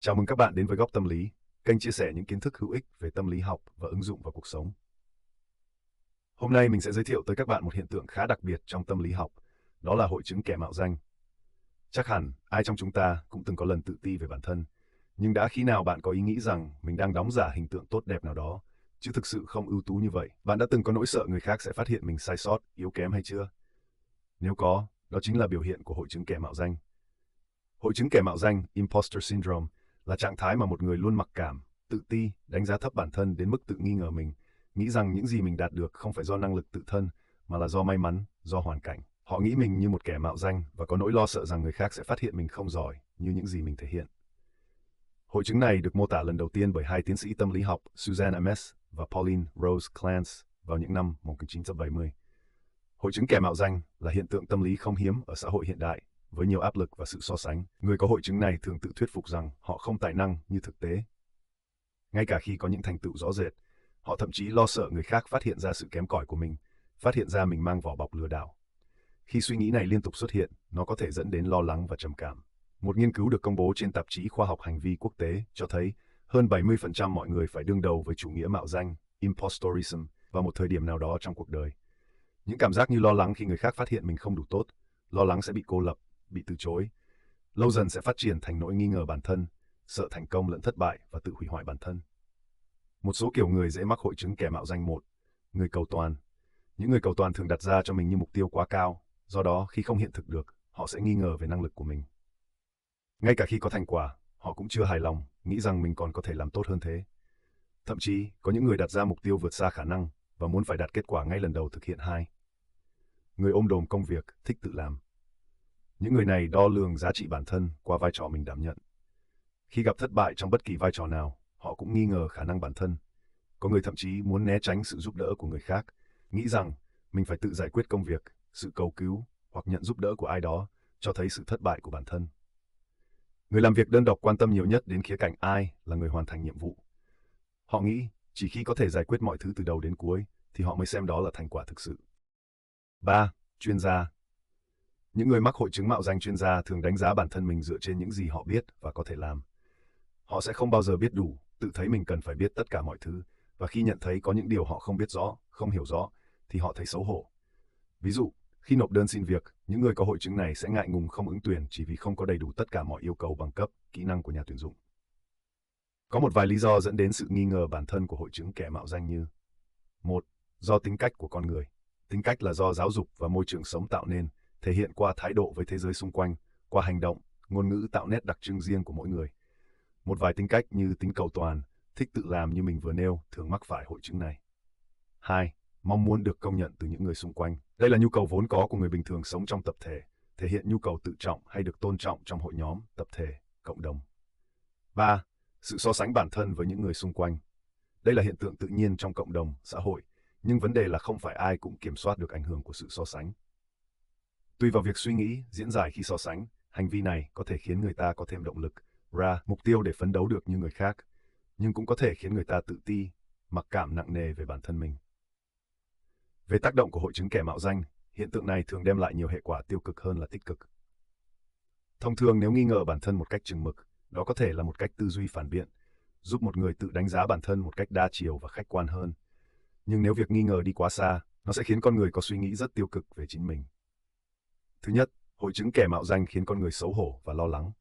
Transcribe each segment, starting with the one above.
Chào mừng các bạn đến với Góc Tâm lý, kênh chia sẻ những kiến thức hữu ích về tâm lý học và ứng dụng vào cuộc sống. Hôm nay mình sẽ giới thiệu tới các bạn một hiện tượng khá đặc biệt trong tâm lý học, đó là hội chứng kẻ mạo danh. Chắc hẳn ai trong chúng ta cũng từng có lần tự ti về bản thân, nhưng đã khi nào bạn có ý nghĩ rằng mình đang đóng giả hình tượng tốt đẹp nào đó, chứ thực sự không ưu tú như vậy? Bạn đã từng có nỗi sợ người khác sẽ phát hiện mình sai sót, yếu kém hay chưa? Nếu có, đó chính là biểu hiện của hội chứng kẻ mạo danh. Hội chứng kẻ mạo danh, imposter syndrome, là trạng thái mà một người luôn mặc cảm, tự ti, đánh giá thấp bản thân đến mức tự nghi ngờ mình, nghĩ rằng những gì mình đạt được không phải do năng lực tự thân, mà là do may mắn, do hoàn cảnh. Họ nghĩ mình như một kẻ mạo danh và có nỗi lo sợ rằng người khác sẽ phát hiện mình không giỏi như những gì mình thể hiện. Hội chứng này được mô tả lần đầu tiên bởi hai tiến sĩ tâm lý học Suzanne Ames và Pauline Rose Clance vào những năm 1970. Hội chứng kẻ mạo danh là hiện tượng tâm lý không hiếm ở xã hội hiện đại. Với nhiều áp lực và sự so sánh, người có hội chứng này thường tự thuyết phục rằng họ không tài năng như thực tế. Ngay cả khi có những thành tựu rõ rệt, họ thậm chí lo sợ người khác phát hiện ra sự kém cỏi của mình, phát hiện ra mình mang vỏ bọc lừa đảo. Khi suy nghĩ này liên tục xuất hiện, nó có thể dẫn đến lo lắng và trầm cảm. Một nghiên cứu được công bố trên tạp chí Khoa học Hành vi Quốc tế cho thấy hơn 70% mọi người phải đương đầu với chủ nghĩa mạo danh, impostorism, vào một thời điểm nào đó trong cuộc đời. Những cảm giác như lo lắng khi người khác phát hiện mình không đủ tốt, lo lắng sẽ bị cô lập, bị từ chối, lâu dần sẽ phát triển thành nỗi nghi ngờ bản thân, sợ thành công lẫn thất bại và tự hủy hoại bản thân. Một số kiểu người dễ mắc hội chứng kẻ mạo danh. Một, người cầu toàn. Những người cầu toàn thường đặt ra cho mình như mục tiêu quá cao, do đó khi không hiện thực được, họ sẽ nghi ngờ về năng lực của mình. Ngay cả khi có thành quả, họ cũng chưa hài lòng, nghĩ rằng mình còn có thể làm tốt hơn thế. Thậm chí, có những người đặt ra mục tiêu vượt xa khả năng và muốn phải đạt kết quả ngay lần đầu thực hiện. Hai, người ôm đồm công việc, thích tự làm. Những người này đo lường giá trị bản thân qua vai trò mình đảm nhận. Khi gặp thất bại trong bất kỳ vai trò nào, họ cũng nghi ngờ khả năng bản thân. Có người thậm chí muốn né tránh sự giúp đỡ của người khác, nghĩ rằng mình phải tự giải quyết công việc, sự cầu cứu hoặc nhận giúp đỡ của ai đó cho thấy sự thất bại của bản thân. Người làm việc đơn độc quan tâm nhiều nhất đến khía cạnh ai là người hoàn thành nhiệm vụ. Họ nghĩ chỉ khi có thể giải quyết mọi thứ từ đầu đến cuối thì họ mới xem đó là thành quả thực sự. 3. Chuyên gia. Những người mắc hội chứng mạo danh chuyên gia thường đánh giá bản thân mình dựa trên những gì họ biết và có thể làm. Họ sẽ không bao giờ biết đủ, tự thấy mình cần phải biết tất cả mọi thứ, và khi nhận thấy có những điều họ không biết rõ, không hiểu rõ, thì họ thấy xấu hổ. Ví dụ, khi nộp đơn xin việc, những người có hội chứng này sẽ ngại ngùng không ứng tuyển chỉ vì không có đầy đủ tất cả mọi yêu cầu bằng cấp, kỹ năng của nhà tuyển dụng. Có một vài lý do dẫn đến sự nghi ngờ bản thân của hội chứng kẻ mạo danh như: 1. Do tính cách của con người. Tính cách là do giáo dục và môi trường sống tạo nên, thể hiện qua thái độ với thế giới xung quanh, qua hành động, ngôn ngữ tạo nét đặc trưng riêng của mỗi người. Một vài tính cách như tính cầu toàn, thích tự làm như mình vừa nêu thường mắc phải hội chứng này. 2. Mong muốn được công nhận từ những người xung quanh. Đây là nhu cầu vốn có của người bình thường sống trong tập thể, thể hiện nhu cầu tự trọng hay được tôn trọng trong hội nhóm, tập thể, cộng đồng. 3. Sự so sánh bản thân với những người xung quanh. Đây là hiện tượng tự nhiên trong cộng đồng, xã hội, nhưng vấn đề là không phải ai cũng kiểm soát được ảnh hưởng của sự so sánh. Tùy vào việc suy nghĩ, diễn giải khi so sánh, hành vi này có thể khiến người ta có thêm động lực, ra mục tiêu để phấn đấu được như người khác, nhưng cũng có thể khiến người ta tự ti, mặc cảm nặng nề về bản thân mình. Về tác động của hội chứng kẻ mạo danh, hiện tượng này thường đem lại nhiều hệ quả tiêu cực hơn là tích cực. Thông thường nếu nghi ngờ bản thân một cách chừng mực, đó có thể là một cách tư duy phản biện, giúp một người tự đánh giá bản thân một cách đa chiều và khách quan hơn. Nhưng nếu việc nghi ngờ đi quá xa, nó sẽ khiến con người có suy nghĩ rất tiêu cực về chính mình. Thứ nhất, hội chứng kẻ mạo danh khiến con người xấu hổ và lo lắng.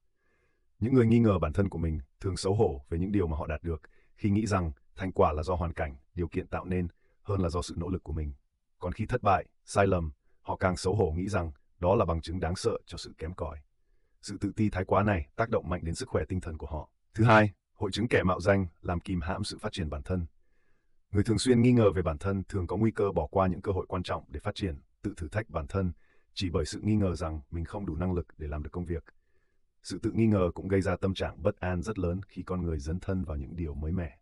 Những người nghi ngờ bản thân của mình thường xấu hổ về những điều mà họ đạt được, khi nghĩ rằng thành quả là do hoàn cảnh, điều kiện tạo nên, hơn là do sự nỗ lực của mình. Còn khi thất bại, sai lầm, họ càng xấu hổ nghĩ rằng đó là bằng chứng đáng sợ cho sự kém cỏi. Sự tự ti thái quá này tác động mạnh đến sức khỏe tinh thần của họ. Thứ hai, hội chứng kẻ mạo danh làm kìm hãm sự phát triển bản thân. Người thường xuyên nghi ngờ về bản thân thường có nguy cơ bỏ qua những cơ hội quan trọng để phát triển, tự thử thách bản thân, chỉ bởi sự nghi ngờ rằng mình không đủ năng lực để làm được công việc. Sự tự nghi ngờ cũng gây ra tâm trạng bất an rất lớn khi con người dấn thân vào những điều mới mẻ.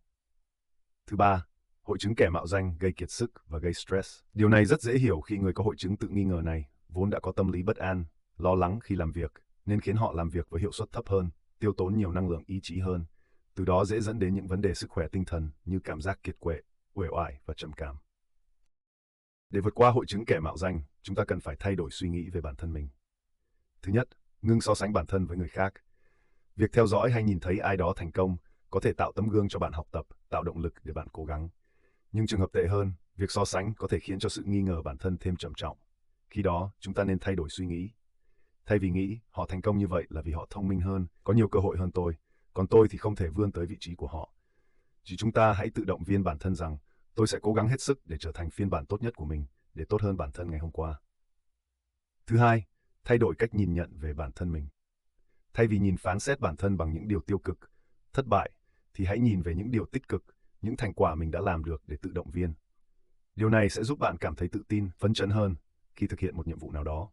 Thứ ba, hội chứng kẻ mạo danh gây kiệt sức và gây stress. Điều này rất dễ hiểu khi người có hội chứng tự nghi ngờ này vốn đã có tâm lý bất an, lo lắng khi làm việc, nên khiến họ làm việc với hiệu suất thấp hơn, tiêu tốn nhiều năng lượng ý chí hơn. Từ đó dễ dẫn đến những vấn đề sức khỏe tinh thần như cảm giác kiệt quệ, uể oải và trầm cảm. Để vượt qua hội chứng kẻ mạo danh, chúng ta cần phải thay đổi suy nghĩ về bản thân mình. Thứ nhất, ngưng so sánh bản thân với người khác. Việc theo dõi hay nhìn thấy ai đó thành công có thể tạo tấm gương cho bạn học tập, tạo động lực để bạn cố gắng. Nhưng trường hợp tệ hơn, việc so sánh có thể khiến cho sự nghi ngờ bản thân thêm trầm trọng. Khi đó, chúng ta nên thay đổi suy nghĩ. Thay vì nghĩ họ thành công như vậy là vì họ thông minh hơn, có nhiều cơ hội hơn tôi, còn tôi thì không thể vươn tới vị trí của họ. Chỉ chúng ta hãy tự động viên bản thân rằng tôi sẽ cố gắng hết sức để trở thành phiên bản tốt nhất của mình, để tốt hơn bản thân ngày hôm qua. Thứ hai, thay đổi cách nhìn nhận về bản thân mình. Thay vì nhìn phán xét bản thân bằng những điều tiêu cực, thất bại, thì hãy nhìn về những điều tích cực, những thành quả mình đã làm được để tự động viên. Điều này sẽ giúp bạn cảm thấy tự tin, phấn chấn hơn khi thực hiện một nhiệm vụ nào đó.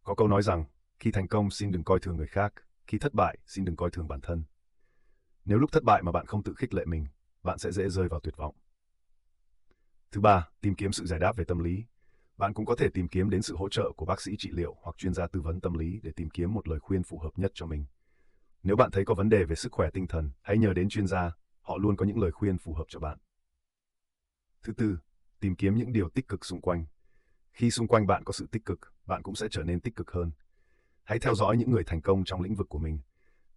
Có câu nói rằng, khi thành công xin đừng coi thường người khác, khi thất bại xin đừng coi thường bản thân. Nếu lúc thất bại mà bạn không tự khích lệ mình, bạn sẽ dễ rơi vào tuyệt vọng. Thứ ba, tìm kiếm sự giải đáp về tâm lý. Bạn cũng có thể tìm kiếm đến sự hỗ trợ của bác sĩ trị liệu hoặc chuyên gia tư vấn tâm lý để tìm kiếm một lời khuyên phù hợp nhất cho mình. Nếu bạn thấy có vấn đề về sức khỏe tinh thần, hãy nhờ đến chuyên gia, họ luôn có những lời khuyên phù hợp cho bạn. Thứ tư, tìm kiếm những điều tích cực xung quanh. Khi xung quanh bạn có sự tích cực, bạn cũng sẽ trở nên tích cực hơn. Hãy theo dõi những người thành công trong lĩnh vực của mình.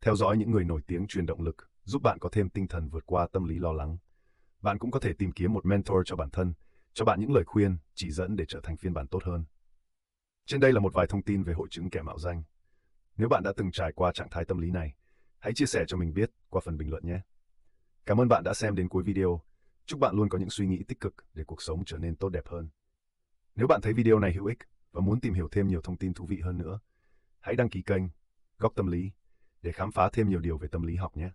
Theo dõi những người nổi tiếng truyền động lực, giúp bạn có thêm tinh thần vượt qua tâm lý lo lắng. Bạn cũng có thể tìm kiếm một mentor cho bản thân, cho bạn những lời khuyên, chỉ dẫn để trở thành phiên bản tốt hơn. Trên đây là một vài thông tin về hội chứng kẻ mạo danh. Nếu bạn đã từng trải qua trạng thái tâm lý này, hãy chia sẻ cho mình biết qua phần bình luận nhé. Cảm ơn bạn đã xem đến cuối video. Chúc bạn luôn có những suy nghĩ tích cực để cuộc sống trở nên tốt đẹp hơn. Nếu bạn thấy video này hữu ích và muốn tìm hiểu thêm nhiều thông tin thú vị hơn nữa, hãy đăng ký kênh Góc Tâm Lý để khám phá thêm nhiều điều về tâm lý học nhé.